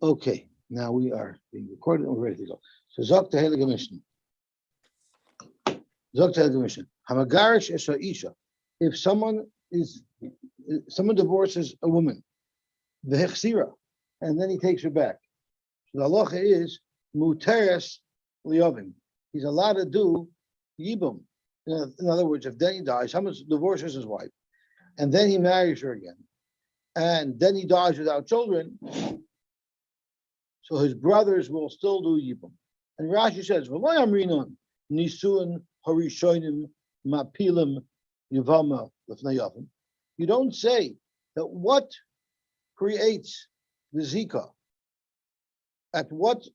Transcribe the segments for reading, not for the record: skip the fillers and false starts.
Okay, now we are being recorded and we're ready to go. So Zok the Heilige Mishnah. Zok the Heilige Mishnah. Hamagarish es isha. If someone divorces a woman, the hechsira, and then he takes her back. So the halacha is muteres liyovim. He's allowed to do yibum. In other words, if then he dies, someone divorces his wife, and then he marries her again, and then he dies without children, so his brothers will still do yibum. And Rashi says, "V'loy amrinon nisuin harishonim mapilim yevama lefnayavim." You don't say that what creates the zika. At what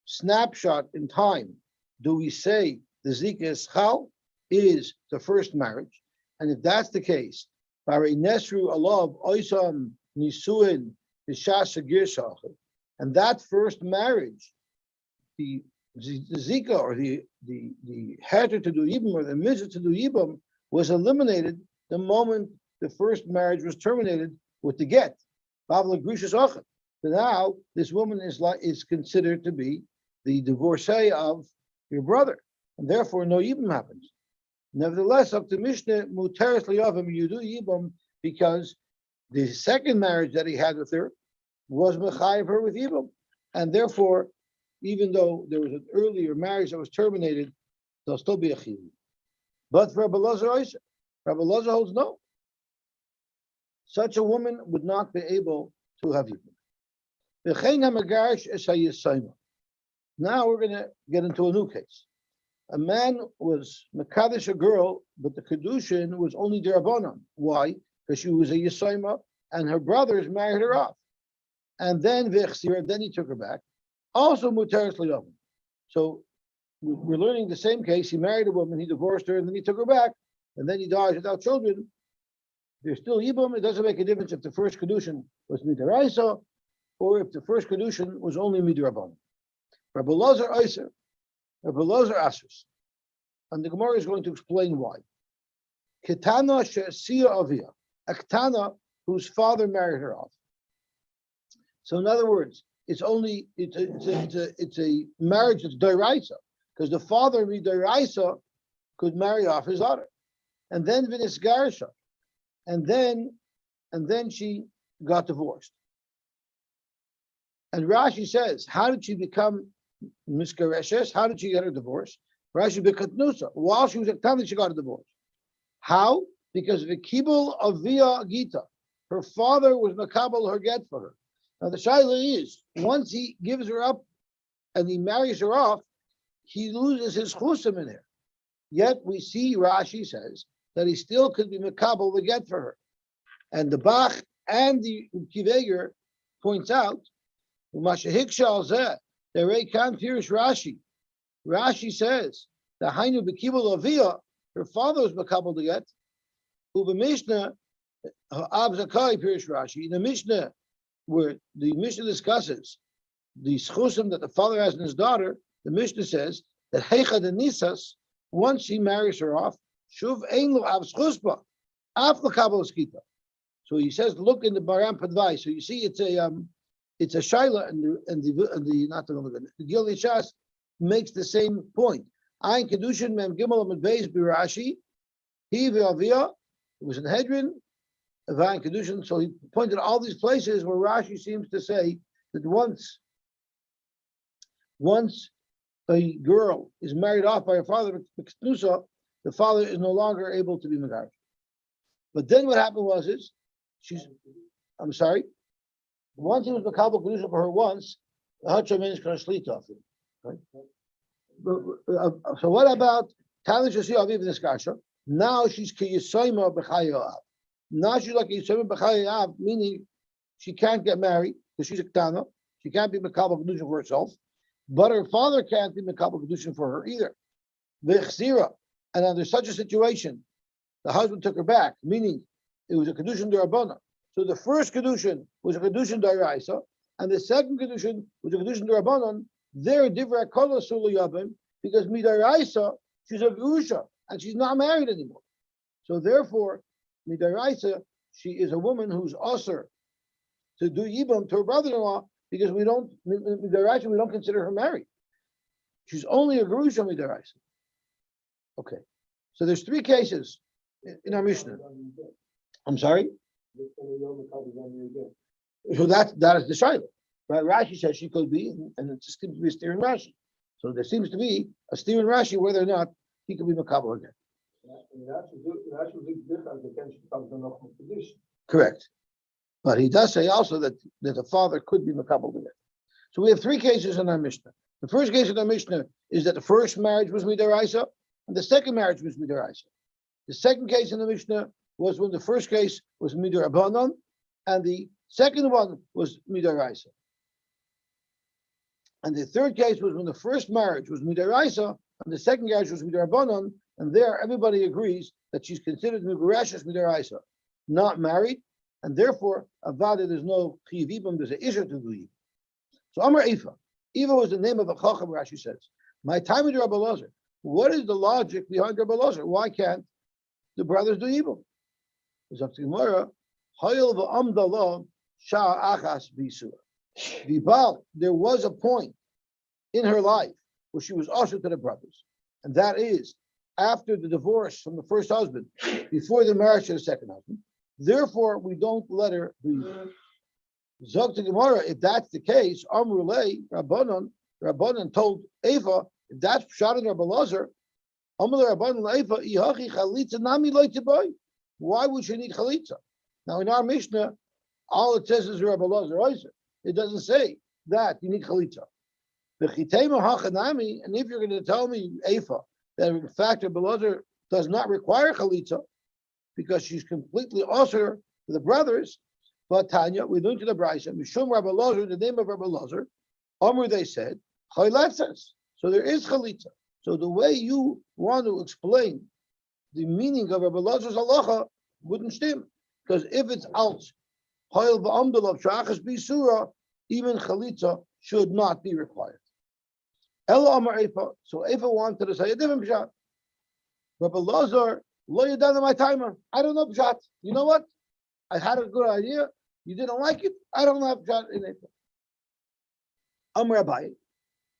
snapshot in time do we say the zika is chal? Is the first marriage, and if that's the case, Bari Nesru Alav Oisam Nisuin Bishasa Girsach, and that first marriage, the zika or the heter to do yibum or the mitzvah to do yibum was eliminated the moment the first marriage was terminated with the get. So now this woman is considered to be the divorcee of your brother, and therefore no yibum happens. Nevertheless, up to Mishnah, muteres liyavim, you do yibum because the second marriage that he had with her was mechayiv her with yibum, and therefore, even though there was an earlier marriage that was terminated, there'll still be a chiyuv. But for Rabbi Elazar, Rabbi Elazar holds no. Such a woman would not be able to have yibum. Now we're going to get into a new case. A man was mekadesh a girl, but the kedushin was only derabanan. Why? Because she was a yisayma, and her brothers married her off. And then v'chsira, then he took her back. Also muteres liyavim. So we're learning the same case. He married a woman, he divorced her, and then he took her back, and then he dies without children. There's still yibum. It doesn't make a difference if the first kedushin was midaraisa, or if the first kedushin was only midrabanan. Rabbi Elazar Eiser. Rabbi Elazar asks, and the Gemara is going to explain why. Ketana she'asiya avia, a ketana whose father married her off. So in other words, it's a marriage that's doiraisa, because the father midoiraisa could marry off his daughter, and then vinisgarisha, and then she got divorced. And Rashi says, how did she become miskareshes? How did she get a divorce? Rashi bekatnusa. While she was at Tani, she got a divorce. How? Because the kibul of via Gita, her father was makabel her get for her. Now the shaila is, once he gives her up and he marries her off, he loses his chusim in her. Yet we see Rashi says that he still could be makabel the get for her. And the Bach and the Kiveger points out, Umashahiksha al the Ray Khan Pirish Rashi. Rashi says the Hainu Bekibul Avia, her father was makabel to get. Uba Mishnah Abzakai Pirish Rashi. In the Mishnah, where the Mishnah discusses the schusim that the father has in his daughter, the Mishnah says that Heicha de Nisas, once he marries her off, Shuv Ein Lo Av Schuspa, Af Makabel Skita. So he says, look in the Baram Padvai. So you see, it's a shaila, and the not the Gilei Shas makes the same point. Ein kedushin mem gimel amid beis birashi, he v'avia. It was in Hedrin, Ein kedushin. So he pointed all these places where Rashi seems to say that once a girl is married off by her father, the father is no longer able to be megash. But then what happened was I'm sorry. Once he was makabel kedusha for her once, the hacham is going to shlita off him. Right? So what about Talish Yosy Aviv in this kasha? Now she's kiyisayma b'chayav. Now she's like kiyisayma b'chayav, meaning she can't get married because she's a ketana. She can't be makabel kedusha for herself, but her father can't be makabel kedusha for her either. V'chsira, and under such a situation, the husband took her back, meaning it was a kedushin d'Rabbanan. So the first kedushin was a kedushin d'Oraisa, and the second kedushin was a kedushin d'Rabbanan. They're different colors because midaraisa she's a v'usha and she's not married anymore. So therefore, midaraisa she is a woman who's usher to do yibam to her brother-in-law because we don't consider her married. She's only a Gerusha Midaraisa. Okay. So there's three cases in our Mishnah. I'm sorry? So that is the Shiloh. Right? Rashi says she could be, and it seems to be a steer in Rashi. So there seems to be a steer in Rashi whether or not he could be Makabal again. Correct. But he does say also that the father could be Makabal again. So we have three cases in our Mishnah. The first case in our Mishnah is that the first marriage was Midaraisa, and the second marriage was Midaraisa. The second case in the Mishnah was when the first case was Midarabanan, and the second one was Midaraisa. And the third case was when the first marriage was Midaraisa, and the second marriage was Midarabanan, and there everybody agrees that she's considered Migarashas Midaraisa, not married, and therefore Avada there's no Chiyivim, there's an Isha to do. So Amar Ifa. Ifa was the name of a Chacham, Rashi says. My time with Rabbi Lazar. What is the logic behind Rabbi Lazar? Why can't the brothers do evil? It's up to Gemara. Hayil v'amdalav shah achas b'isur. Vibal, there was a point in her life where she was ushered to the brothers, and that is after the divorce from the first husband, before the marriage to the second husband. Therefore, we don't let her do evil. Zog to Gemara, if that's the case, Amrulei Rabbanan told Eva, if that's shot in Rabbi Lazar, Amrulei Rabbanan Eva ihachi chalitza nami loy tiboy. Why would she need chalitza? Now in our Mishnah, all it says is Rabbi Lazar. It doesn't say that you need chalitza. And if you're going to tell me, Eva, that in fact Rabbi Lazar does not require chalitza because she's completely usher to the brothers. But Tanya, we learned to the Brisa, Mishum Rabbi Lazar, the name of Rabbi Lazar, Amr, they said, Chayletzes. So there is chalitza. So the way you want to explain the meaning of Rabbi Lazar's halacha wouldn't stem. Because if it's out, Chayl v'amdalav shachas b'isura, even chalitza should not be required. Ella Amar Efa. So Efa wanted to say a different pshat. Rabbi Lazar, lo yadana my timer. I don't know pshat. You know what? I had a good idea. You didn't like it. I don't have pshat in it. Amar Abaye,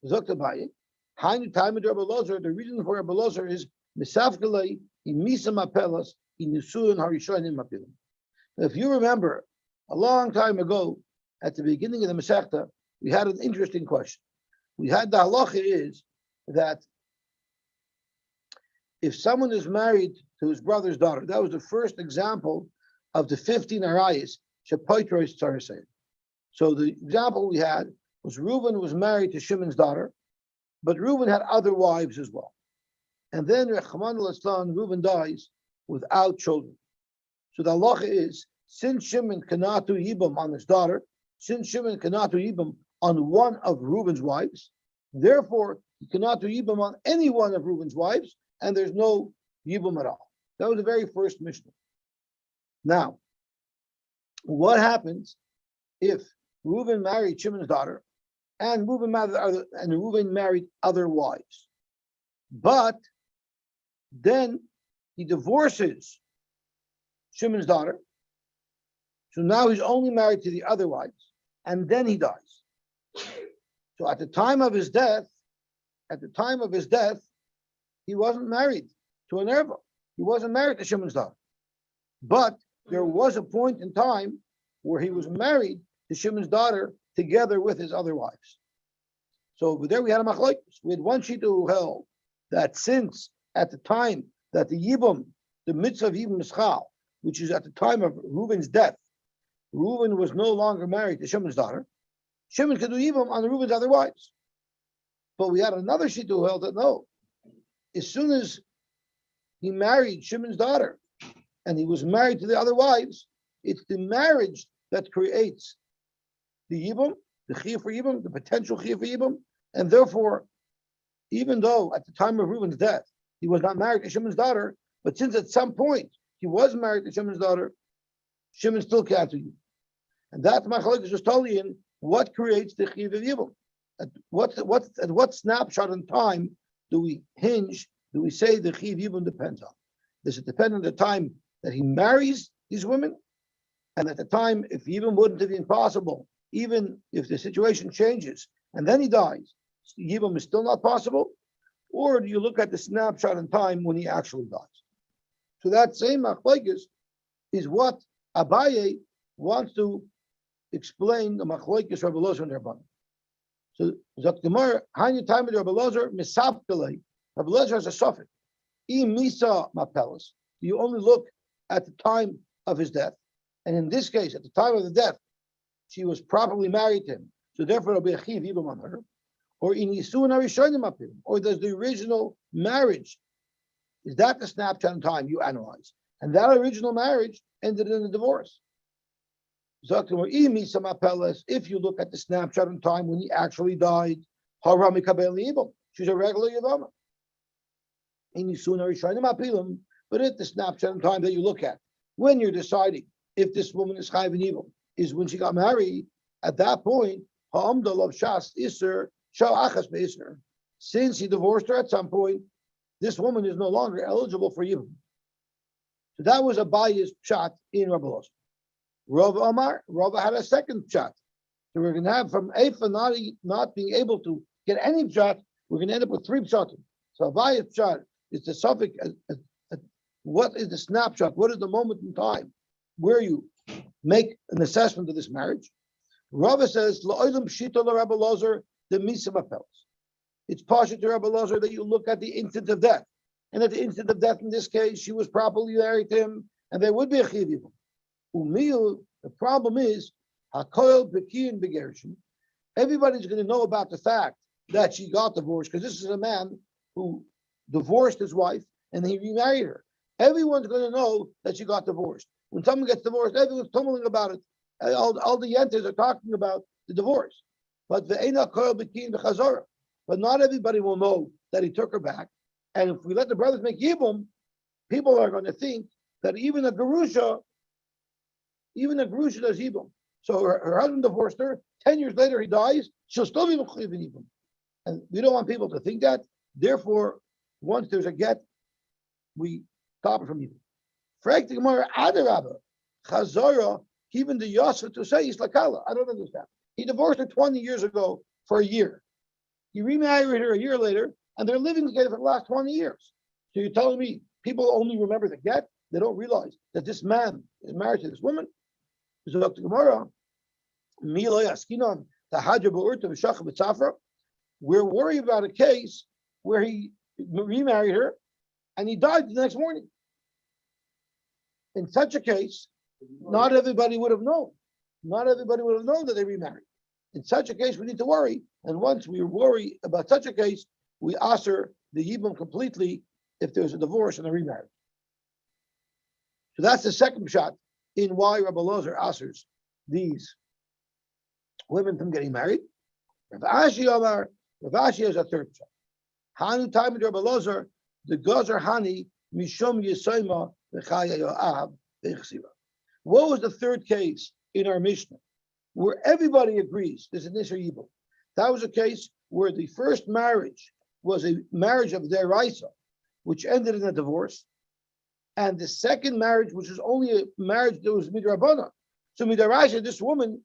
Zok Abaye. Hainu time of Rabbi Lazar. The reason for Rabbi Lazar is misafkalei imisa mapelas inusuin harishonim mapilim. If you remember, a long time ago, at the beginning of the Masechta, we had an interesting question. We had the halacha is that if someone is married to his brother's daughter, that was the first example of the 15 arayis, shepoitros tzarasein. So the example we had was Reuben was married to Shimon's daughter, but Reuben had other wives as well. And then Rechman al-Islam, Reuben dies without children. So the halacha is, since Shimon cannot do yibam on his daughter, since Shimon cannot do yibam on one of Reuben's wives, therefore he cannot do yibam on any one of Reuben's wives, and there's no yibam at all. That was the very first Mishnah. Now, what happens if Reuben married Shimon's daughter, and Reuben married other wives, but then he divorces Shimon's daughter, so now he's only married to the other wives, and then he dies. So at the time of his death, he wasn't married to an erva. He wasn't married to Shimon's daughter. But there was a point in time where he was married to Shimon's daughter together with his other wives. So over there we had a machlokes. We had one shita who held that since at the time that the Yibam, the mitzvah of Yibam Mischal, which is at the time of Reuben's death, Reuben was no longer married to Shimon's daughter, Shimon could do Yibam on Reuben's other wives. But we had another shita who held that no, as soon as he married Shimon's daughter and he was married to the other wives, it's the marriage that creates the Yibam, the Chiyah for Yibam, the potential Chiyah for Yibam, and therefore, even though at the time of Reuben's death, he was not married to Shimon's daughter, but since at some point he was married to Shimon's daughter, Shimon still can't do Yibam. And that's machlokes was totally in what creates the Chiyah of Yibam. At what snapshot in time do we say the Chiyah of Yibam depends on? Does it depend on the time that he marries these women? And at the time, if Yibam wouldn't have been possible, even if the situation changes and then he dies, Yibum is still not possible? Or do you look at the snapshot in time when he actually dies? So that same machlokes is what Abaye wants to explain the machlokes Rabbi Elazar and Rabbanan. So Zot Gemara, Hainu time of Rabbi Elazar misapkelei. Rabbi Elazar has a suffix. Misa mapelas. You only look at the time of his death, and in this case, at the time of the death, she was properly married to him. So therefore, there'll be a chiv yibum on her. Or in Yisun Arishonim apim. Or does the original marriage, is that the snapshot in time you analyze? And that original marriage ended in a divorce. If you look at the snapshot in time when he actually died, she's a regular Yevamos. But if the snapshot in time that you look at, when you're deciding if this woman is chayv and evil, is when she got married, at that point, since he divorced her at some point, this woman is no longer eligible for yibum. So that was a biased shot in Rabbi Elazar. Rav had a second shot. So we're going to have from Eifa not being able to get any shot, we're going to end up with 3 shots. So a biased shot is the suffix. What is the snapshot? What is the moment in time where you make an assessment of this marriage? Rava says, "La'olam pshita Rabbi Elazar the misa mapelas." It's partial to Rabbi Elazar that you look at the instant of death, and at the instant of death in this case, she was properly married to him, and there would be a chiv yibum. Umil, the problem is hakoil bekiyin begershim. Everybody's going to know about the fact that she got divorced because this is a man who divorced his wife and he remarried her. Everyone's going to know that she got divorced. When someone gets divorced, everyone's tumbling about it. All the yentas are talking about the divorce. But but not everybody will know that he took her back. And if we let the brothers make yibum, people are going to think that even a gerusha does yibum. So her husband divorced her. 10 years later, he dies. She'll still be mechuyev in yibum. And we don't want people to think that. Therefore, once there's a get, we stop it from yibum. Frag the Gemara, Adarabba, Chazara, even the Yosy to say is lakala. I don't understand. He divorced her 20 years ago for a year. He remarried her a year later, and they're living together for the last 20 years. So you're telling me people only remember the get? They don't realize that this man is married to this woman? So Dr. Gemara, we're worried about a case where he remarried her and he died the next morning. In such a case, not everybody would have known. Not everybody would have known that they remarried. In such a case, we need to worry. And once we worry about such a case, we answer the yibum completely if there's a divorce and a remarriage. So that's the second shot in why Rabbi Elazar answers these women from getting married. Rav Ashi has a third shot. Hanu time of Rabbi Elazar, the Gazer Hani Mishum Yisayma V'chaya Yoav V'chsira. What was the third case in our Mishnah where everybody agrees there's an Isser Yibum? That was a case where the first marriage was a marriage of deraisa, which ended in a divorce, and the second marriage, which is only a marriage that was midrabana. So midaraisa, this woman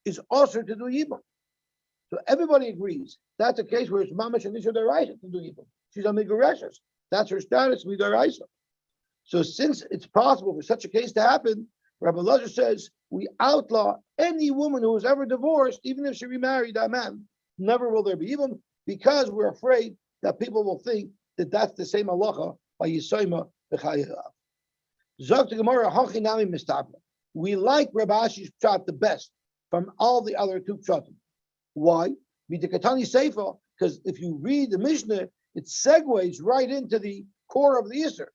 is also to do Yibum. So everybody agrees that's a case where it's mamash and isha deraisa to do Yibum. She's a migareshas. That's her status, midaraisa. So since it's possible for such a case to happen, Rabbi Elazar says we outlaw any woman who was ever divorced, even if she remarried that man. Never will there be Yibum, because we're afraid that people will think that that's the same halacha by Yisayma v'chayav. Zok Gemara hachinami mistabla. We like Rabbi Ashi's pshat the best from all the other 2 pshatim. Why? B'dekatani seifa, because if you read the Mishnah, it segues right into the core of the Yisr.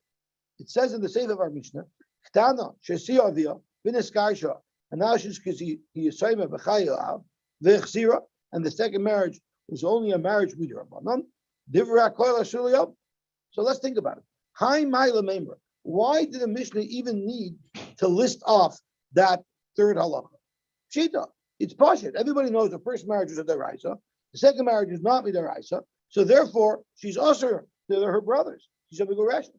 It says in the seifa of our Mishnah, Chtana shesi avia v'neskarsha, and now she's Yisayma v'chayav v'chsira, and the second marriage was only a marriage with Rabbanan. So let's think about it. Why did the Mishnah even need to list off that third halacha? Shita, it's pashut. Everybody knows the first marriage was a deraisa, the second marriage is not a deraisa, so therefore she's also her brothers. She's a bigoreshus.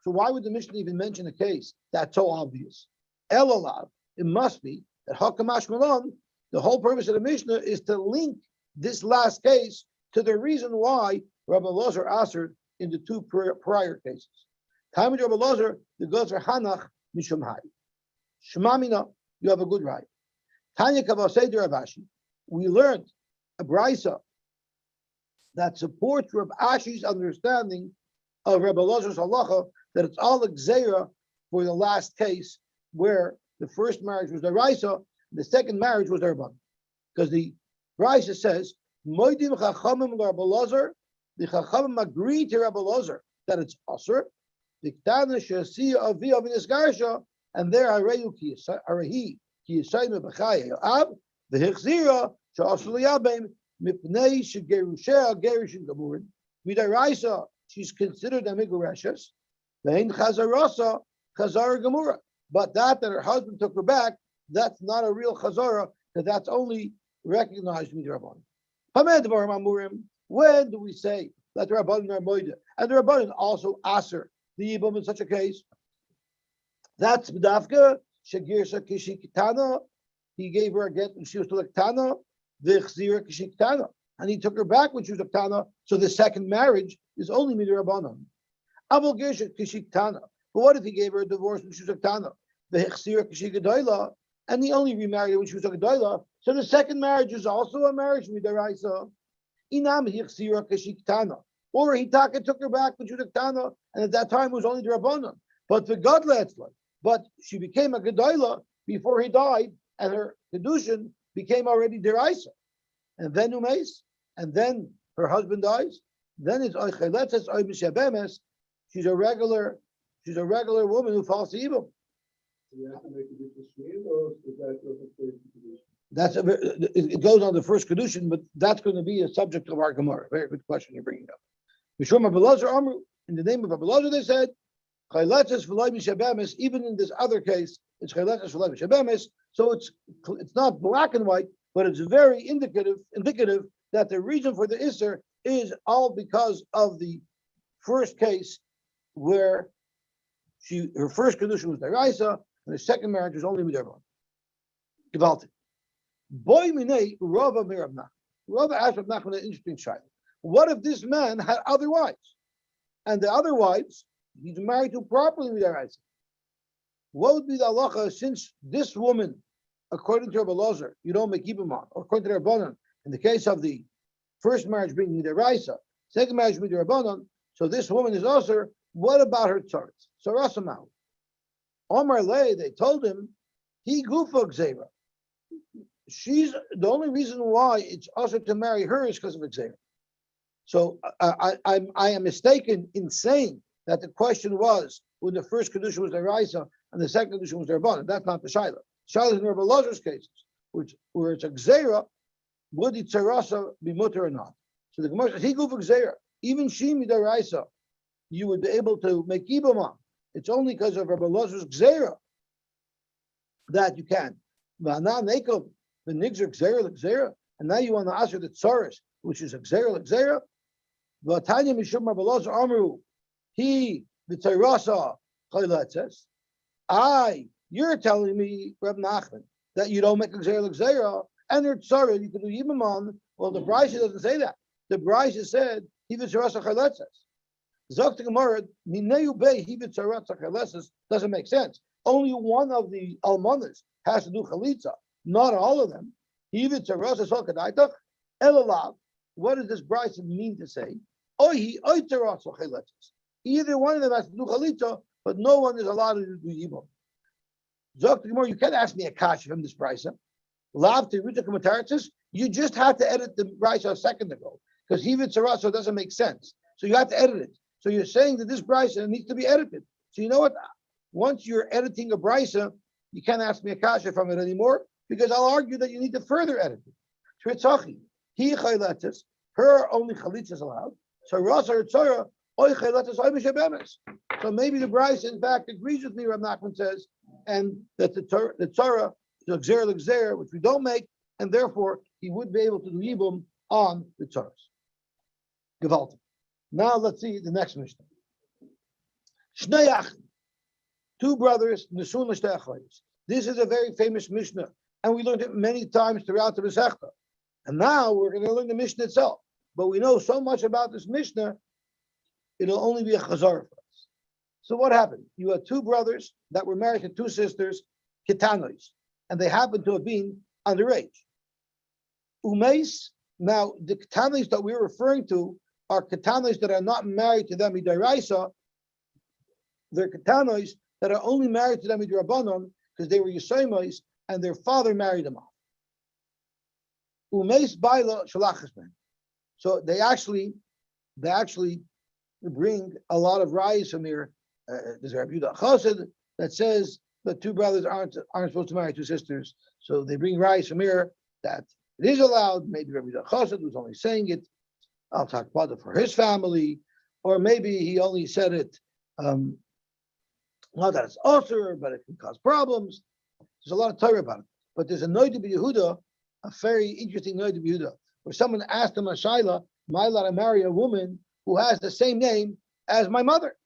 So why would the Mishnah even mention a case that's so obvious? Elalav, it must be that hakamash malon The whole purpose of the Mishnah is to link this last case to the reason why Rabbi Elazar answered in the two prior cases. Time of Rabbi Elazar, the gods are Hanach Mishum Hai. Shemamina, you have a good right. Tanya Kavasei de Ravashi, we learned a brisa that supports Rav Ashi's understanding of Rabbi Elazar's halacha that it's all a gzeira for the last case where the first marriage was the Raisa, the second marriage was the Rabban. Because the Raisa says, Moidim Chachamim Rabbi Elazar, the Chachamim agree to Rabbi Elazar that it's Asr, the Ktana Shasiya Avi Avinisgarsha, and there Arayu Arahi Ki Yisayim B'chaya Ab, the Hichzira Sha'asr Liyabim Mipnei Shegerushea Gerishin Gamurin. Midai Raisa, she's considered a Migureshes, Vein Chazarasa Chazara Gamura. But that her husband took her back, that's not a real chazara, because that's only recognized with the Rabbanan. When do we say that the Rabbanan are moida? And the Rabbanan also aser the Yibam in such a case? That's B'davka, Shagirsa Kishikitana, he gave her a get when she was still a Ktana, V'chzira Kishikitana, and he took her back when she was a Ktana, so the second marriage is only with the Rabbanan. Avol Girsha Kishikitana. But what if he gave her a divorce when she was a Ktana? And he only remarried her when she was a Gedola. So the second marriage is also a marriage with the Raisa. Or he took her back when she was a Ktana, and at that time it was only the Rabbanan. But the Gadla, but she became a Gedola before he died, and her Kedushin became already the Raisa. And then Umeis, and then her husband dies. Then it's Oicheletzes Oimishabemes. She's a regular woman who falls to evil. You have to make a difference, or is that the first condition? It goes on the first condition, but that's going to be a subject of our Gemara. Very good question you're bringing up. In the name of Rabbi Elazar, they said, even in this other case, it's so it's not black and white, but it's very indicative that the reason for the Isser is all because of the first case where her first condition was the Raisa, and her second marriage was only with everyone. Gewaltig. Boy minei Rava mir Rav Nachman. Rava asked Rav Nachman an interesting shayla. What if this man had other wives, and the other wives he's married to properly with the Raisa? What would be the halacha since this woman, according to Rabbi Elazar, you don't make Yibamah, or according to the Rabbanan, in the case of the first marriage being with the Raisa, second marriage with the Rabbanan, so this woman is also. What about her tzaras? Sarasamau. Omar Lei, they told him, he gufa gzeira. She's the only reason why it's also to marry her is because of gzeira. So I am mistaken in saying that the question was when the first condition was the Raisa and the second condition was the Rabbanan. That's not the Shaila. Shaila is in Rabbi Elazar's cases, where it's a gzeira, would the tzarasa be mutter or not? So the Gemara says, he gufa gzeira. Even she mida Raisa, you would be able to make Yibamah. It's only because of Rabbi Elazar's Gzeira that you can. And now you want to answer the Tzaris, which is a Gzeira. V'atanya mishum Rabbi Elazar Amru, he, the Tzarasa, Chayletzes. You're telling me, Reb Nachman, that you don't make a Gzeira, and your Tzara, you can do Yibamah. Well, the Brisa doesn't say that. The Brisa said, he the Tzarasa Chayletzes. Zok Gemara, Mineu Bey Hibit Sarat Chaleses doesn't make sense. Only one of the almanas has to do chalitza, not all of them. Hibit Sarat Chaleses Elalav. What does this Bryce mean to say? Ohi Oitzarat Chaleses. Either one of them has to do chalitza, but no one is allowed to do yibam. Zok Gemara, you can't ask me a kasha from this Bryce. Lav to Rita Kommentaris. You just have to edit the Bryce a second ago because Hibit Sarat doesn't make sense. So you have to edit it. So you're saying that this brisa needs to be edited. So you know what? Once you're editing a brisa, you can't ask me a kasha from it anymore because I'll argue that you need to further edit it. Tritzachi, he chayletes, her only chalitza is allowed. So rasa or tzara, oy chayletes oy mishabemes. So maybe the brisa in fact agrees with me. Rav Nachman says, and that the tzara is a gzer, which we don't make, and therefore he would be able to do yibum on the tzaras. Gewaltig. Now let's see the next Mishnah. Shnei Achim, two brothers, Nesun l'shtei achayos. This is a very famous Mishnah and we learned it many times throughout the Masechta. And now we're going to learn the Mishnah itself. But we know so much about this Mishnah, it'll only be a chazar for us. So what happened? You had two brothers that were married to two sisters, Kitanois, and they happened to have been underage. Umeis, now the Kitanois that we're referring to are Kitanois that are not married to them midaraisa. They're Kitanois that are only married to them midrabanan because they were Yosymois and their father married them off. Umeis baila shalachasmen. So they actually bring a lot of rayas from here. There's a Rabbi Yehuda Chassid that says that two brothers aren't supposed to marry two sisters. So they bring rayas from here that it is allowed. Maybe Rabbi Yehuda Chassid was only saying it, I'll talk about it for his family, or maybe he only said it not that it's usher, but it can cause problems. There's a lot of Torah about it. But there's a Noida B'Yehuda, a very interesting Noida B'Yehuda, where someone asked him a Shaila, am I allowed to marry a woman who has the same name as my mother?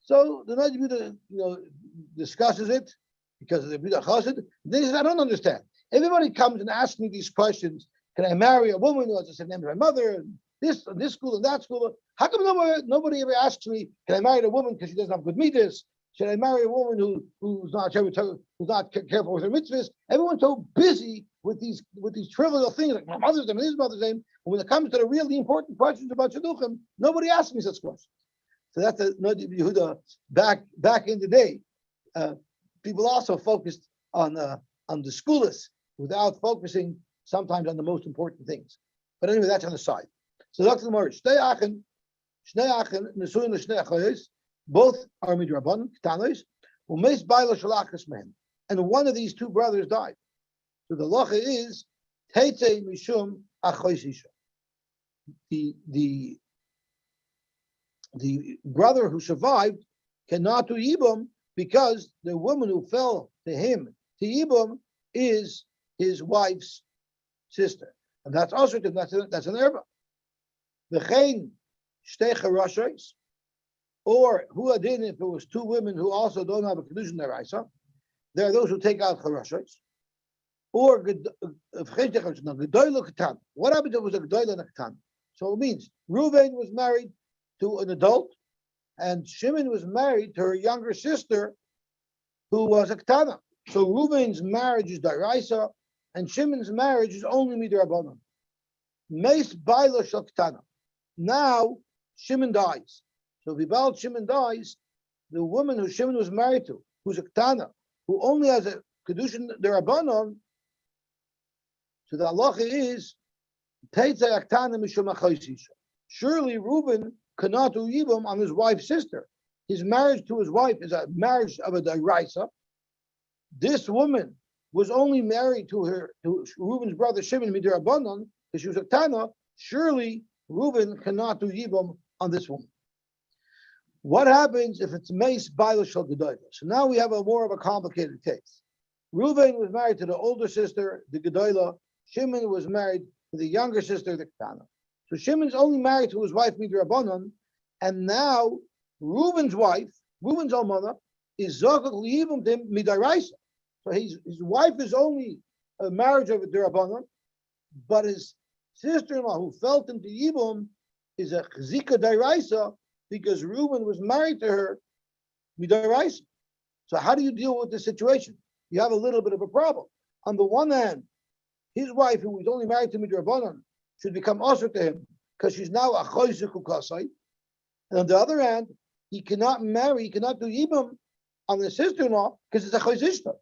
So the Noida B'Yehuda, discusses it because of the B'Yehuda Chassid. Then he says, I don't understand. Everybody comes and asks me these questions. Can I marry a woman who has the same name as my mother? And this school and that school. How come nobody ever asks me, can I marry a woman because she doesn't have good midas? Should I marry a woman who's not careful with her mitzvahs? Everyone's so busy with these trivial things like my mother's name and his mother's name. And when it comes to the really important questions about shidduchim, nobody asks me such questions. So that's the Noda Yehuda back in the day. People also focused on the schoolists without focusing sometimes on the most important things. But anyway, that's on the side. So Dr. Lamar, Shnei Achen, Nesuin L'Shnei Achayos, both are midrabanan, Ketanos, Umeis Baila Shalachas Men, and one of these two brothers died. So the lacha is Teitei Mishum Achayos Isha. The brother who survived cannot do Yibum because the woman who fell to him to Yibum is his wife's sister, and that's also that's an erba. V'chein shtei charashos, or who adin if it was two women who also don't have a kedushin deraisa. There are those who take out charashos. Or gedoylo katan. What happened if it was a gedoylo and a katan? So it means Reuven was married to an adult, and Shimon was married to her younger sister, who was a ketana. So Reuven's marriage is deraisa, and Shimon's marriage is only midrabanan. Meis baila shel ketana. Now Shimon dies. So if Ibal Shimon dies, the woman who Shimon was married to, who's a ketana, who only has a kedushin derabanan, so the halacha is teitzei aktana mishum achayis isha. Surely Reuben cannot do yibum on his wife's sister. His marriage to his wife is a marriage of a deraisa. This woman was only married to Reuben's brother Shimon midirabanan because she was a ketana. Surely Reuben cannot do yibum on this woman. What happens if it's meis baila shel gedolah? So now we have more of a complicated case. Reuven was married to the older sister, the gedolah. Shimon was married to the younger sister, the ketana. So Shimon's only married to his wife midirabanan, and now Reuben's wife, Reuben's almana, is zakuk liyibum to him midaraisa. So his wife is only a marriage of a derabanan, but his sister-in-law who felt into yibum is a chzika deraisa because Reuben was married to her midaraisa. So how do you deal with this situation? You have a little bit of a problem. On the one hand, his wife, who was only married to midrabanan, should become usher to him because she's now a choyzik ukasai. And on the other hand, he cannot do yibum on the sister-in-law because it's a choyzishta.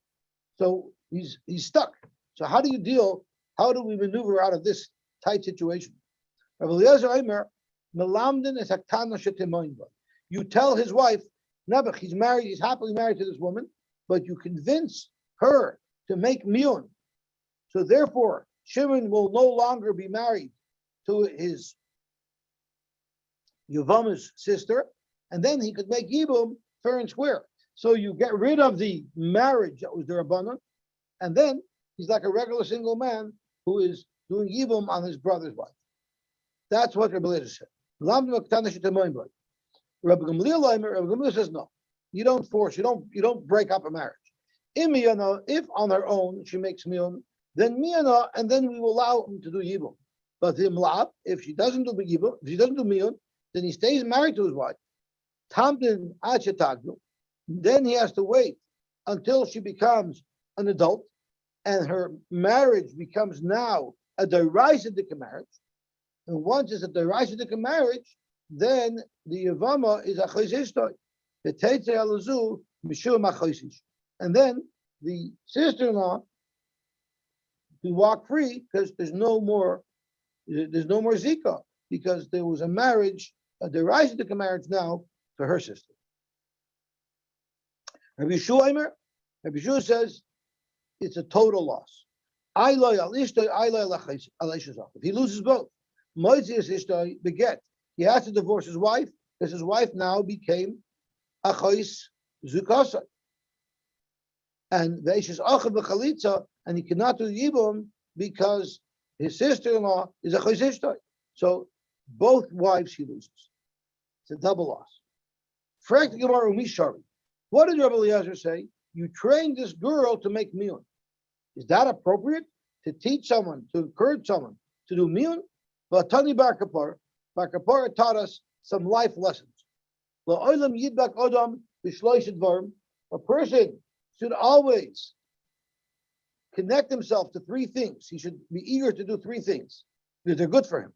So he's stuck. So how do we maneuver out of this tight situation? Rabbi Eliezer Omer, melamdin es haktana shetemoin ba. You tell his wife, Nebuch, he's happily married to this woman, but you convince her to make miyun. So therefore, Shimon will no longer be married to his Yevamos sister, and then he could make yibum fair and square. So you get rid of the marriage that was derabanan, and then he's like a regular single man who is doing yibum on his brother's wife. That's what Rabbi Eliezer said. Rabbi Gamliel says no. You don't force. You don't break up a marriage. If on her own she makes miyun, then miyana, and then we will allow him to do yibum. But if she doesn't do yibum, if she doesn't do miyun, then he stays married to his wife. Tamdin achetagnu, then he has to wait until she becomes an adult, and her marriage becomes now a derisidic marriage. And once it's a derisidic marriage, then the Yevama is a chayzishtoi. The teitze alazu mishum achayzish. And then the sister-in-law can walk free because there's no more zika, because there was a marriage, a derisidic marriage now to her sister. Rabbi Yeshua says it's a total loss. If he loses both, he has to divorce his wife because his wife now became achos zukasa, and and he cannot do yibum because his sister-in-law is a chayzishtoi. So both wives he loses. It's a double loss. What did Rabbi Eliezer say? You train this girl to make miyun. Is that appropriate? To teach someone, to encourage someone to do miyun? But Tani Bar Kapara taught us some life lessons. A person should always connect himself to three things. He should be eager to do three things because they're good for him.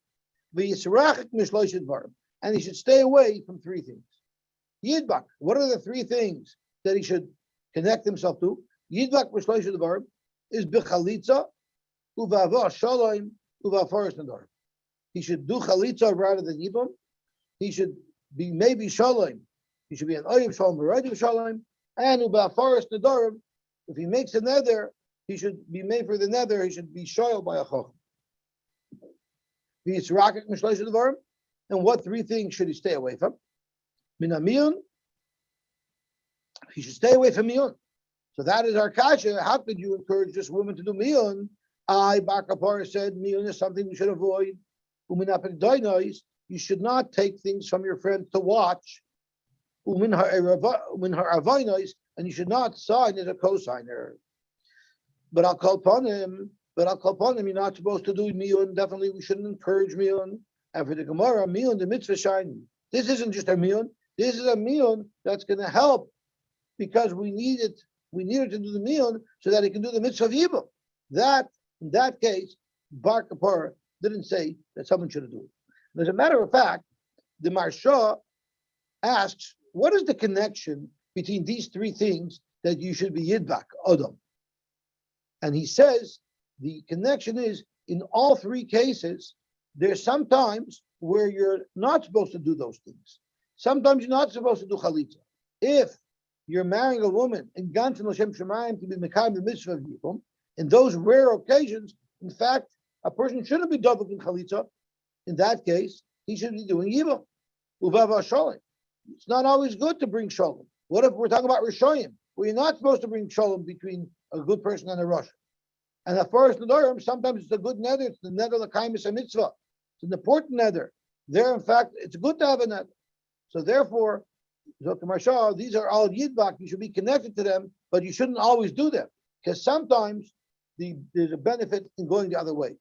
And he should stay away from three things. Yidbak, what are the three things that he should connect himself to? Yidbak mishloished dvarim is bechalitza, uvava shalom, uvafaris nadar. He should do chalitza rather than yibum. He should be maybe shalom. He should be an oyev shalom, v'radiv shalom, and uvafaris nadarim. If he makes a nether, he should be made for the nether. He should be shoyal by a chacham. V'yitzrakik mishloished dvarim. And what three things should he stay away from? Minamiyun, he should stay away from miyun. So that is our kasha. How could you encourage this woman to do miyun? Bar Kapara said miyun is something we should avoid. You should not take things from your friend to watch. And you should not sign as a co-signer. But I'll call upon him. You're not supposed to do miyun. Definitely, we shouldn't encourage miyun. And for the Gemara, miyun, the mitzvah shining. This isn't just a miyun. This is a miyun that's going to help because we need it. We need it to do the miyun so that he can do the mitzvah of yibum. That in that case, Bar Kapara didn't say that someone should do it. As a matter of fact, the Marsha asks, what is the connection between these three things that you should be yidbak, Adam? And he says the connection is in all three cases, there's sometimes where you're not supposed to do those things. Sometimes you're not supposed to do chalitza. If you're marrying a woman in Gantin L'Shem Shemayim to be Mekayim the mitzvah of Yibum, in those rare occasions, in fact, a person shouldn't be dovuk in chalitza. In that case, he should be doing Yibum. Uvava shalom. It's not always good to bring shalom. What if we're talking about Rishoyim, where you're not supposed to bring shalom between a good person and a Rosh? And the first Nedarim, sometimes it's a good nether, it's the nether l'kayim is a mitzvah. It's an important nether. There, in fact, it's good to have a nether. So therefore, Dr. Marshall, these are all yidbak, you should be connected to them, but you shouldn't always do them. Because sometimes there's a benefit in going the other way.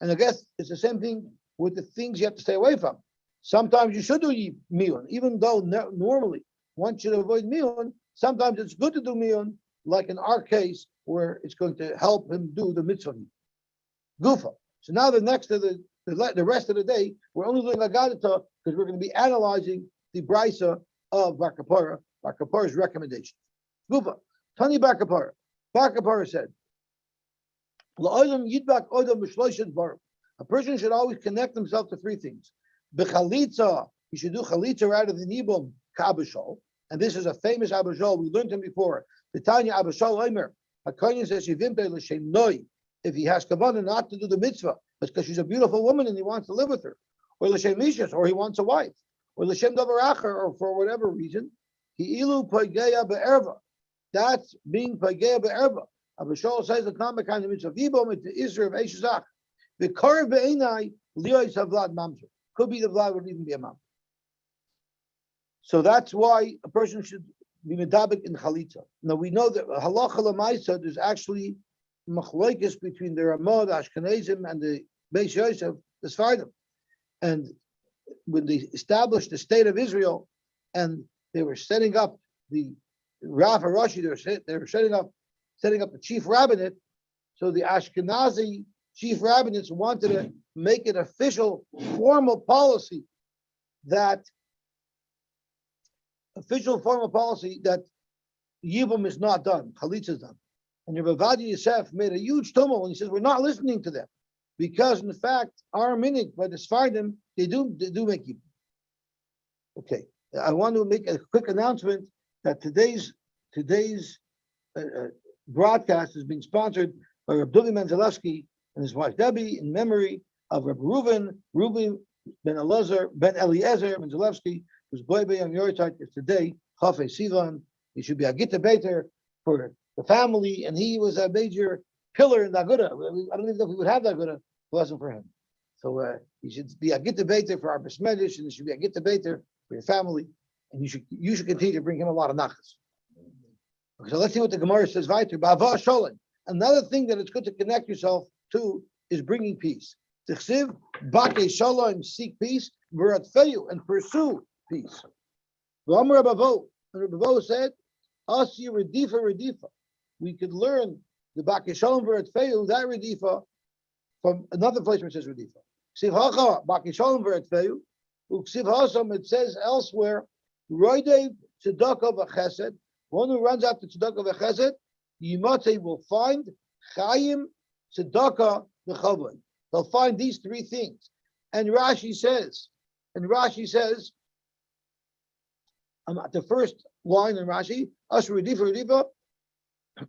And I guess it's the same thing with the things you have to stay away from. Sometimes you should do miyun, even though normally one should avoid miyun. Sometimes it's good to do miyun, like in our case, where it's going to help him do the mitzvah. Gufa. So now the rest of the day, we're only doing Agadita because we're going to be analyzing the brisa of Bar Kapara, Bar Kapara's recommendation. Gufa. Tani Bar Kapara. Bar Kapara said, a person should always connect himself to three things. B'chalitza, he should do chalitza rather than yibum k'abashol. And this is a famous abashol. We learned him before. The Tanya abashol omer. HaKohen says, if he has kavanah not to do the mitzvah, it's because she's a beautiful woman and he wants to live with her, or l'shem mishas, or he wants a wife, or l'shem davar acher, or for whatever reason, he ilu pageya be'erva. That's being pageya be'erva. Abashol says the kind of mitzvah vibom it's the Isra of Eishazach. The karev be'enai liyos havlad mamzer. Could be the vlad would even be a mam. So that's why a person should be medabik in chalitza. Now we know that halacha lemaisa there's actually machlokes between the Ramah, the Ashkenazim, and the Beis Yosef, the Sfardim. And when they established the state of Israel, and they were setting up the Rav Harashi, they were setting up the chief rabbinate. So the Ashkenazi chief rabbinates wanted to make an official, formal policy that Yibum is not done, Chalitza is done. And Rabbi Vadi Yosef made a huge tumult when he says we're not listening to them, because in fact our minig by the Sfardim they do make Yibum. Okay, I want to make a quick announcement that today's broadcast is being sponsored by Rabbi Duli Menzelevsky and his wife Debbie in memory of Rabbi Ruben Ben Eliezer Menzelevsky, whose boy on your side is today Chafei Sivan. He should be a Gita Beiter for the family, and he was a major pillar in the Aguda. I don't even know if we would have the Aguda if it wasn't for him. So he should be a Gita Beiter for our Besmedish, and he should be a Gita Beiter for your family, and you should continue to bring him a lot of nachas. Okay, so let's see what the Gemara says. Weiter, Ba'ava Sholem. Another thing that it's good to connect yourself to is bringing peace. Tichsiv, Bake Shalom, seek peace, V'ratfeyu, and pursue peace. V'amar Rabavo, and Rabavo said, Asi Redifa. We could learn the Bake Shalom V'ratfeyu, that Redifa, from another place where it says Redifa. Ksiv Hacha, Bake Shalom V'ratfeyu, Uksiv Hasam, it says elsewhere, Roidev Tzedakah V'chesed, one who runs after Tzedakah V'chesed, Yimate will find Chayim Tzedakah V'chavod. They'll find these three things. And Rashi says, the first line in Rashi, Asher Redifa,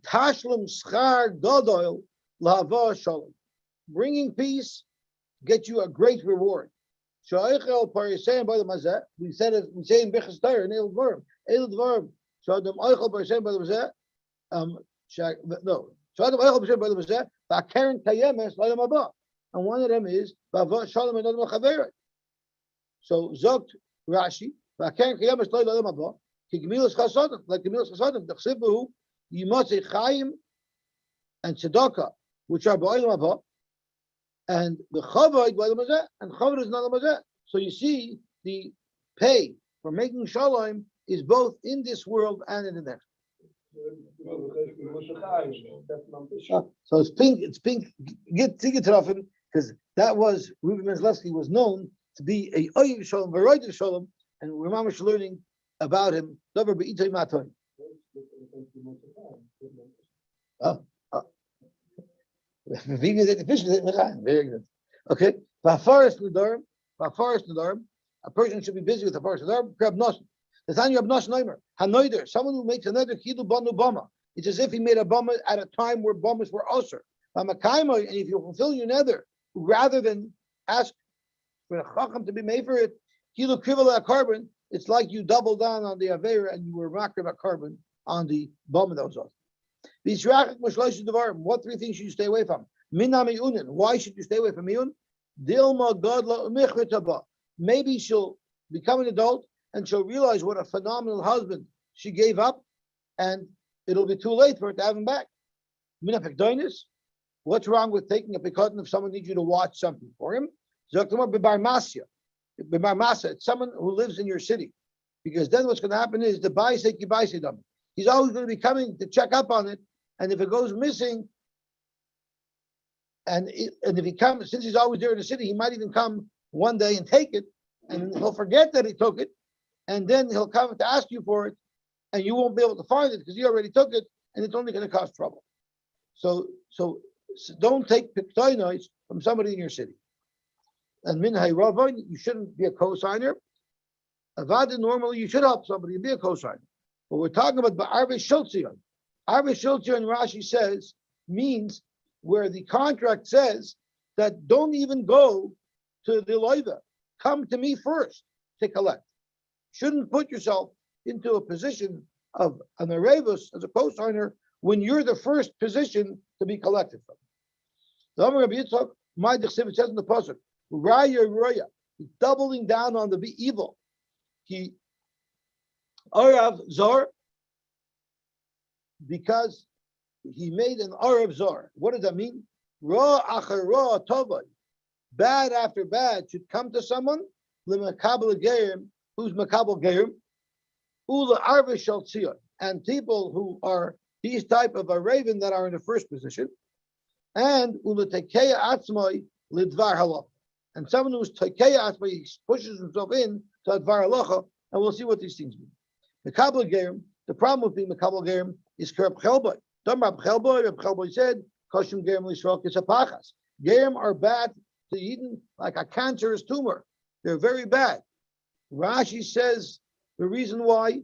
Tashlum Schar Gadol Lahava Shalom. Bringing peace gets you a great reward. We say in Bichas Torah, in El Dvarim, Shadam Eichel Parisem by the Mazeh, Shadam Eichel Parisem by the Mazeh, Karen Kayemes Layam Abba. And one of them is Bava Shalom and Adam Chaveret. So Zokt Rashi, Karen Kayemes Layam Abba, Kigmilas Chasadim, like Kigmilas Chasadim, the Chsibu, Yimatze Chaim and Tzedakah, which are Ba'olam Abba, and the Chavod by the Mazeh, and Chavod is not the Mazeh. So you see, the pay for making Shalom is both in this world and in the next. So it's pink. Get Tigetrofen, because that was Ruben Menzelevsky was known to be a Oyev Shalom, Varoidev Shalom, and we're mamish learning about him. Davar be'itay matoy. Very good. Okay. Vafaris Nadarm. A person should be busy with the Vafaris Nadarm. Grab Noshim. The Tanya of Nosh Noimer. Hanoider. Someone who makes another Kidu Banu Bama. It's as if he made a Bama at a time where Bamas were usher. And if you fulfill your nether, rather than ask for a Chacham to be made for it, Kidu Krivala carbon, it's like you double down on the Avera and you were makriv a carbon on the Bama that was usher. What three things should you stay away from? Why should you stay away from Miyun? Maybe she'll become an adult and she'll realize what a phenomenal husband she gave up, and it'll be too late for her to have him back. What's wrong with taking a picotton if someone needs you to watch something for him? It's someone who lives in your city. Because then what's going to happen is he's always going to be coming to check up on it, and if it goes missing, and if he comes, since he's always there in the city, he might even come one day and take it, and he'll forget that he took it, and then he'll come to ask you for it, and you won't be able to find it because he already took it, and it's only going to cause trouble. So don't take pictoinos from somebody in your city. And minhai ravon, you shouldn't be a cosigner. Avada, normally you should help somebody and be a cosigner. But we're talking about Arve Shiltzion. Arve Shiltzion, Rashi says, means where the contract says that don't even go to the loiva. Come to me first to collect. Shouldn't put yourself into a position of an arevus as a cosigner when you're the first position to be collected from. The Amar Rabbi Yitzchak, it says in the pasuk, Raya Raya, he's doubling down on the evil. He Arav Zor, because he made an Arab Zor. What does that mean? Ra achar ra tovai. Bad after bad should come to someone, l'makabel gerim, who's makabel gerim, ula arva shel tziyah, and people who are these type of a raven that are in the first position, and ula tekeya atzmai lidvar halacha, and someone who's tekeya atzmai, he pushes himself in to advar halacha, and we'll see what these things mean. Makabel gerim, the problem with being makabel gerim is kerb chelboy. Rab Chelboy said, Koshim gerim l'Yisrael kisapachas. Gerim are bad to Eden like a cancerous tumor. They're very bad. Rashi says the reason why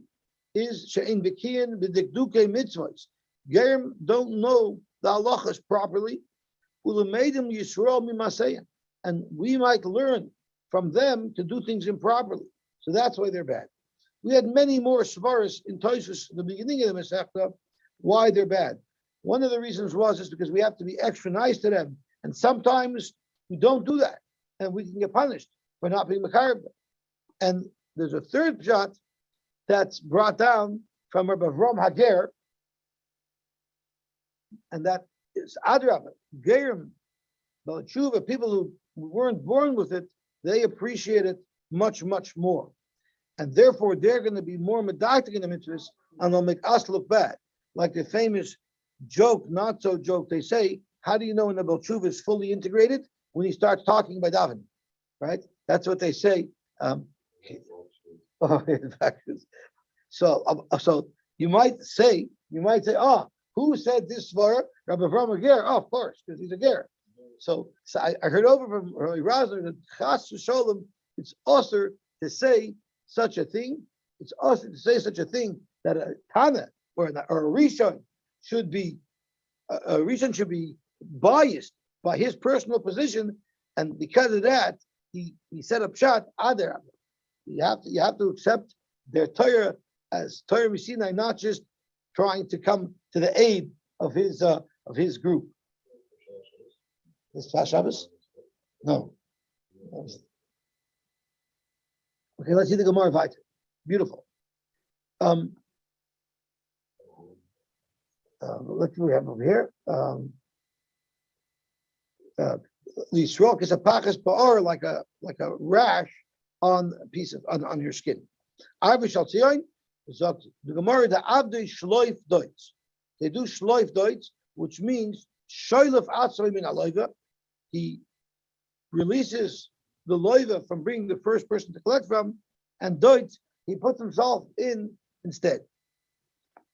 is she'in b'kiyin b'dikduke mitzvahs. Gerim don't know the halachas properly. U'lemeidim Yisrael mimaseyan, and we might learn from them to do things improperly. So that's why they're bad. We had many more svaras in Tosfos in the beginning of the Masechta why they're bad. One of the reasons is because we have to be extra nice to them, and sometimes we don't do that, and we can get punished for not being Mecharev. And there's a third pshat that's brought down from Rabbi Avram Hager, and that is Adrabah, Gerim, Balachuvah, people who weren't born with it, they appreciate it much, much more. And therefore, they're going to be more medactic in the mitzvahs, and they'll make us look bad. Like the famous joke, not so joke, they say, how do you know when the Balchuva is fully integrated? When he starts talking by davening, right? That's what they say. So you might say, who said this svara? Rabbi Avram Ger. Oh, of course, because he's a ger. So I heard over from Rabbi Razner that Chas Sholem, it's usher to say such a thing. It's usher to say such a thing that a Tana or a Rishon should be biased by his personal position, and because of that, he set up shot Ader. You have to accept their Torah as Torah Misinai, not just trying to come to the aid of his group. This Shabbos? No. Okay, let's see the Gemara Vayter. Beautiful. Let's see what we have over here. The Yisrael is a pachas ba'or, like a rash on a piece of on your skin. The Gemara, the Abdei Shloif Deutz. They do Shloif Deutz, which means Shoylef Atzvay min Aloiva. He releases the loiva from being the first person to collect from, and Deutz, he puts himself in instead.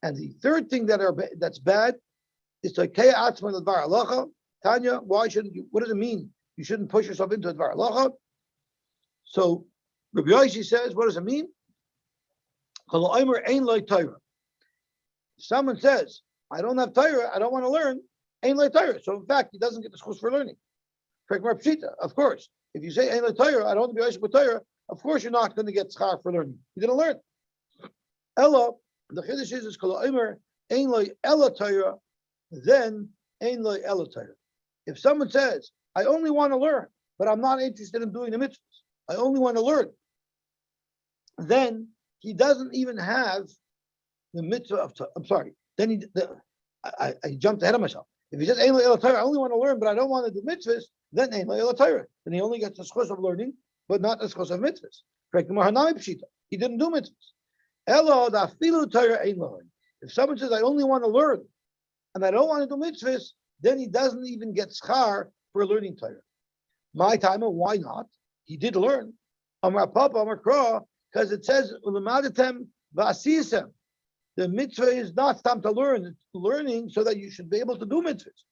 And the third thing that's bad is to Kei Atzvay Ladvar Halacha. Tanya, why shouldn't you? What does it mean? You shouldn't push yourself into Advar Halacha. So Rabbi Yosy says, what does it mean? If someone says, I don't have Torah, I don't want to learn, ain't like Torah. So in fact, he doesn't get the schus for learning. Of course. If you say ain't like Torah, I don't want to be Yosy with Torah, of course you're not going to get schar for learning. You're going to learn. Ella, the Chiddush is Kol Omer ain't like Ella Torah, then ain't like Ella Torah. If someone says, I only want to learn, but I'm not interested in doing the mitzvahs, I only want to learn, then he doesn't even have the mitzvah of Torah. I'm sorry. Then I jumped ahead of myself. If he says, I only want to learn, but I don't want to do mitzvahs, then then he only gets the schus of learning, but not the schus of mitzvahs. He didn't do mitzvahs. If someone says, I only want to learn, and I don't want to do mitzvahs, then he doesn't even get schar for learning Torah. My timer, why not? He did learn. Amar Papa, Amar Kra, because it says, the mitzvah is not time to learn, it's learning so that you should be able to do mitzvahs.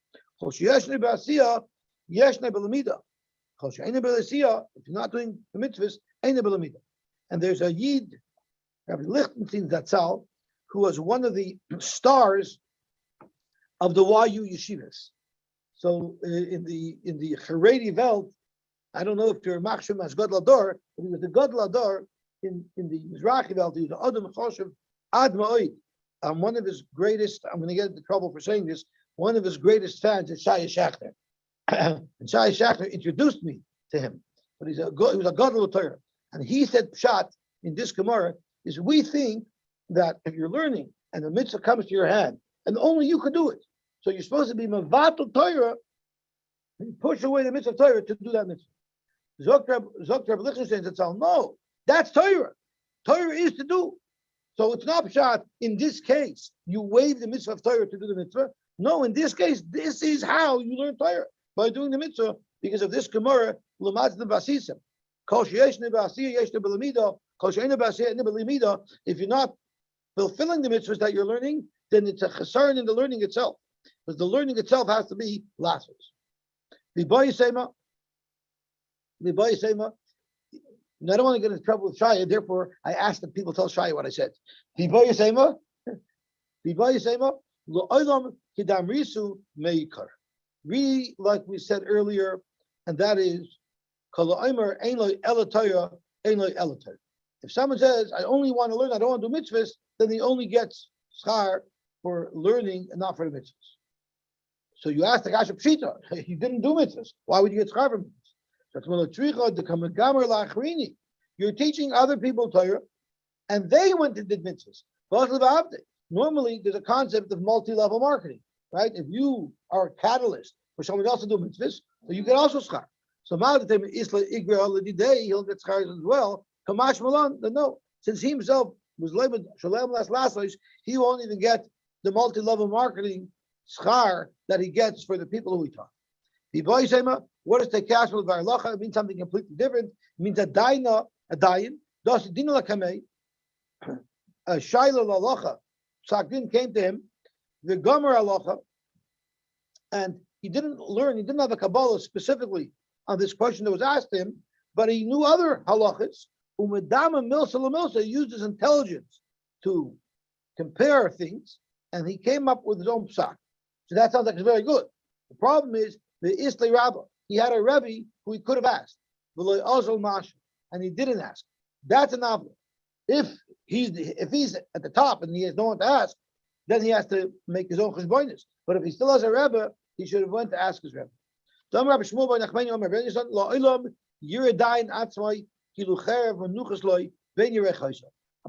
If you're not doing the mitzvahs, and there's a Yid, Rabbi Lichtenstein Zatzal, who was one of the stars of the YU yeshivas. So in the Haredi Welt, I don't know if you're Machshim as God Lador, but he was the God Lador in the Mizrahi Welt. He was the Adam Choshev Ad Ma'od. One of his greatest, I'm going to get into trouble for saying this, one of his greatest fans is Shai Shachter. And Shai Shachter introduced me to him. But he was a God Lador. And he said, Pshat, in this Gemara, is we think that if you're learning and the mitzvah comes to your hand, and only you could do it. So you're supposed to be mevatel Torah, and push away the mitzvah of Torah to do that mitzvah. Zok Lichtenstein said, no, that's Torah. Torah is to do. So it's not pshat. In this case, you waive the mitzvah of Torah to do the mitzvah. No, in this case, this is how you learn Torah, by doing the mitzvah, because of this Gemara, L'matz the Basisim. Kol sheyesh nebasiya yesh nebelamida, kol she'ena basiya nebelamida. If you're not fulfilling the mitzvahs that you're learning, then it's a chesaron in the learning itself. Because the learning itself has to be lassos. V'boy yisema. I don't want to get into trouble with Shaya, therefore I asked that people tell Shaya what I said. V'boy yisema. L'olam kidam risu meikar. Read like we said earlier, and that is, if someone says, I only want to learn, I don't want to do mitzvahs, then he only gets schar for learning and not for the mitzvahs. So you ask the Kasha Pshita, you didn't do mitzvahs. Why would you get schar for mitzvahs? You're teaching other people Torah, and they went and did mitzvahs. Normally, there's a concept of multi-level marketing, right? If you are a catalyst for someone else to do mitzvahs, so you get also schar. So he'll get schar as well. Kamash Malan, no. Since he himself was labeled Shalem Las Lasos, he won't even get the multi-level marketing schar that he gets for the people who he taught. What is Tekash with Varlacha? It means something completely different. It means a dayin, dos dina lakamei, a shaila lalacha. Sakdin came to him, the gomer halacha, and he didn't have a Kabbalah specifically on this question that was asked him, but he knew other halachas. Umedama milsa lamilsa, he used his intelligence to compare things, and he came up with his own psak. So that sounds like it's very good. The problem is the Islay Rabbah. He had a Rebbe who he could have asked, and he didn't ask. That's an avla. If he's at the top and he has no one to ask, then he has to make his own cheshbonos. But if he still has a Rebbe, he should have went to ask his Rebbe. A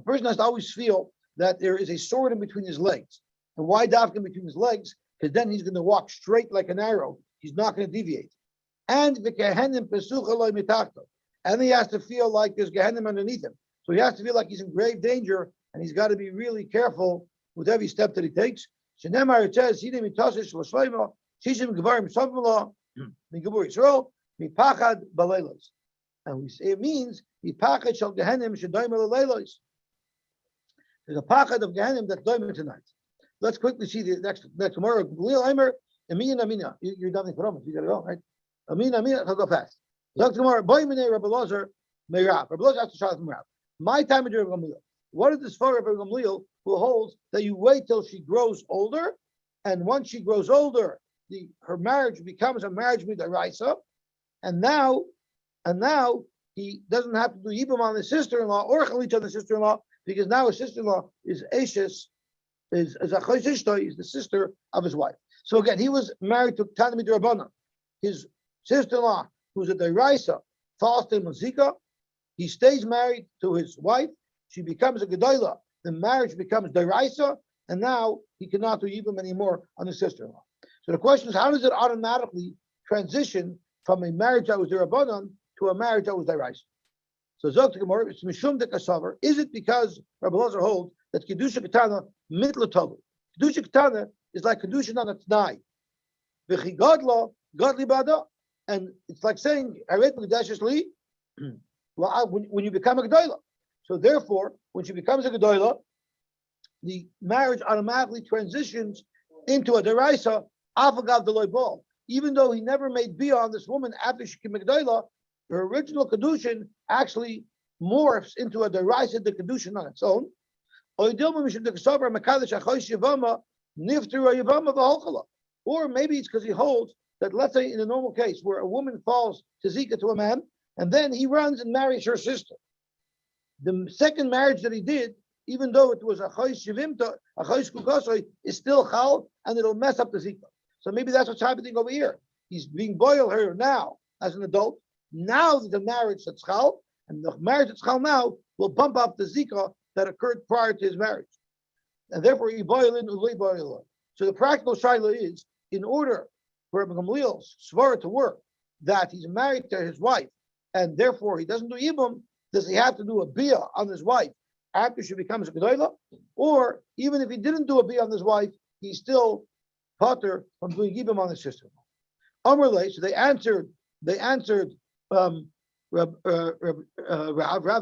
person has to always feel that there is a sword in between his legs. And why dafka in between his legs? Because then he's going to walk straight like an arrow. He's not going to deviate. And he has to feel like there's Gehenim underneath him. So he has to feel like he's in grave danger, and he's got to be really careful with every step that he takes. It says, and it means there's a pachad of Gehenim that's doimah tonight. Let's quickly see the next tomorrow. You're done for Ramos. You got to go, right? I'll go fast. Tomorrow, Rabbi Lazar has to shout from Rab. My time of Rabbi Gamliel. What is this for Rabbi Gamliel, who holds that you wait till she grows older, and once she grows older, her marriage becomes a marriage midaraisa, and now he doesn't have to do yibum on his sister-in-law or chalit on the sister-in-law, because now his sister-in-law is Ashes, is a choshishto, is the sister of his wife. So again, he was married to Tana Midrabanan. His sister-in-law, who's a deraisa, falls to him on Zika. He stays married to his wife. She becomes a gedola. The marriage becomes deraisa, and now he cannot do yibum anymore on his sister-in-law. So the question is, how does it automatically transition from a marriage that was derabanan to a marriage that was deraisa? So Zok Gemara, it's mishum de kasavar. Is it because Rabbi Lazar holds that kedusha katana mitla togu? Kedusha katana is like kedusha on a t'nai. V'chi godla godli bada, and it's like saying aret l'kedashes li when you become a gedola. So therefore, when she becomes a gedola, the marriage automatically transitions into a deraisa afagav deloy ball. Even though he never made bia on this woman after she became a gedola, her original kedushin actually morphs into a deraisa de kedushin on its own. Or maybe it's because he holds that, let's say in a normal case where a woman falls to zika to a man, and then he runs and marries her sister. The second marriage that he did, even though it was a chosh shivimta, a chosh kukasoi, is still chal, and it'll mess up the zika. So maybe that's what's happening over here. He's being boiled her now as an adult. Now the marriage that's chal, and the marriage that's chal now will bump up the zika that occurred prior to his marriage. And therefore, he boil in, ulay boil. So the practical shaila is, in order for Gamliel's svara to work, that he's married to his wife, and therefore he doesn't do Yibum, does he have to do a bia on his wife after she becomes a gedola? Or even if he didn't do a bia on his wife, he's still potter from doing Yibum on his sister. Amrle, so they answered Rav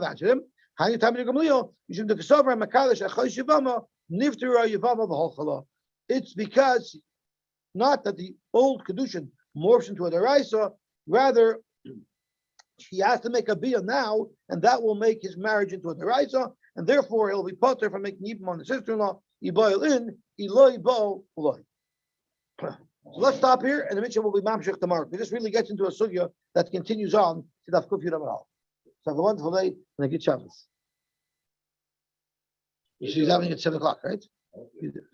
answered him, how you tell me Gamliel, you should do Kesavra and Makalish Achosh Yevama, Niftira Yevama V'Holchala. It's because not that the old Kedushin morphs into a deraisa, rather he has to make a bia now, and that will make his marriage into a deraisa, and therefore he'll be potter from making yibum on the sister-in-law. Iboil in, iloi bo uloi. So let's stop here, and the Mishnah will be mamshech tomorrow. It just really gets into a sugya that continues on to Daf Kuf Yud Amud. So have a wonderful day and a good Shabbos. She's having it at 7 o'clock, right?